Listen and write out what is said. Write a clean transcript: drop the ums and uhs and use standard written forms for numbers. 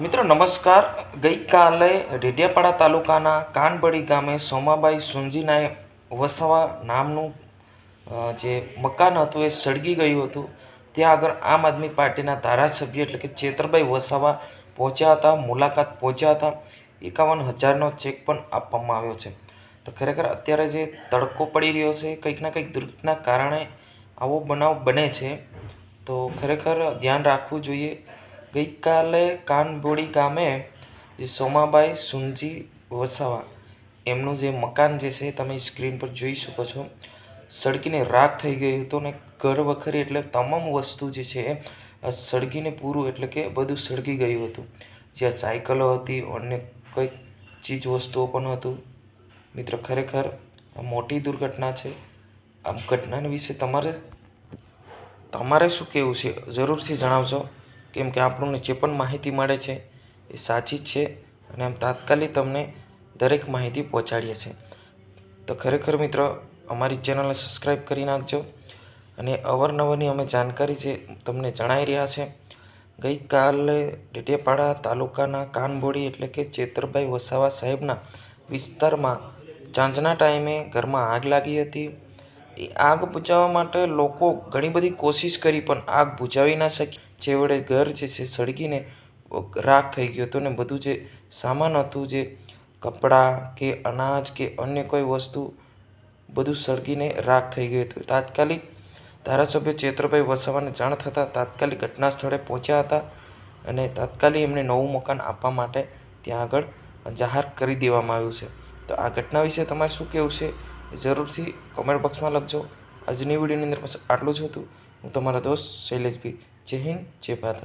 મિત્રો નમસ્કાર. ગઈકાલે ડેડિયાપાડા તાલુકાના કાનબડી ગામે સોમાબાઈ સુંજીનાએ વસાવા નામનું જે મકાન હતું એ સળગી ગયું હતું. ત્યાં આગળ આમ આદમી પાર્ટીના ધારાસભ્ય એટલે કે ચેતરભાઈ વસાવા પહોંચ્યા હતા, મુલાકાત પહોંચ્યા હતા. 51,000નો ચેક પણ આપવામાં આવ્યો છે. તો ખરેખર અત્યારે જે તડકો પડી રહ્યો છે, કંઈક ના કંઈક દુર્ઘટના કારણે આવો બનાવ બને છે. તો ખરેખર ધ્યાન રાખવું જોઈએ. ગઈકાલે કાનબોડી ગામે જે સોમાબાઈ સુંજી વસાવા એમનું જે મકાન જે છે તમે સ્ક્રીન પર જોઈ શકો છો, સળગીને રાખ થઈ ગયું હતું. ને ઘર વખરી એટલે તમામ વસ્તુ જે છે એ સળગીને પૂરું એટલે કે બધું સળગી ગયું હતું. જ્યાં સાયકલો હતી, અન્ય કંઈક ચીજ વસ્તુઓ પણ હતું. મિત્ર ખરેખર આ મોટી દુર્ઘટના છે. આ ઘટના વિશે તમારે શું કહેવું છે જરૂરથી જણાવજો. કેમ કે આપણને જે પણ માહિતી મળે છે એ સાચી જ છે અને આમ તાત્કાલિક તમને દરેક માહિતી પહોંચાડીએ છીએ. તો ખરેખર મિત્રો અમારી ચેનલને સબસ્ક્રાઈબ કરી નાખજો અને અવારનવારની અમે જાણકારી છે તમને જણાવી રહ્યા છે. ગઈકાલે ડેડિયાપાડા તાલુકાના કાનબોડી એટલે કે ચેતરભાઈ વસાવા સાહેબના વિસ્તારમાં સાંજના ટાઈમે ઘરમાં આગ લાગી હતી. એ આગ બુઝાવવા માટે લોકો ઘણી બધી કોશિશ કરી પણ આગ બુઝાવી ના શકી. છેવટે ઘર જે છે સળગીને રાખ થઈ ગયું હતું ને બધું જે સામાન હતું, જે કપડાં કે અનાજ કે અન્ય કોઈ વસ્તુ, બધું સળગીને રાખ થઈ ગયું હતું. તાત્કાલિક ધારાસભ્ય ચેતરભાઈ વસાવાને જાણ થતાં તાત્કાલિક ઘટના સ્થળે પહોંચ્યા હતા અને તાત્કાલિક એમને નવું મકાન આપવા માટે ત્યાં આગળ જાહેર કરી દેવામાં આવ્યું છે. તો આ ઘટના વિશે તમારે શું કહેવું છે જરૂરથી કોમેન્ટ બોક્સમાં લખજો. આજની વિડીયોની અંદર બસ આટલું જ હતું. હું તમારા દોસ્ત શૈલેષભાઈ. જય હિન્દ, જય ભારત.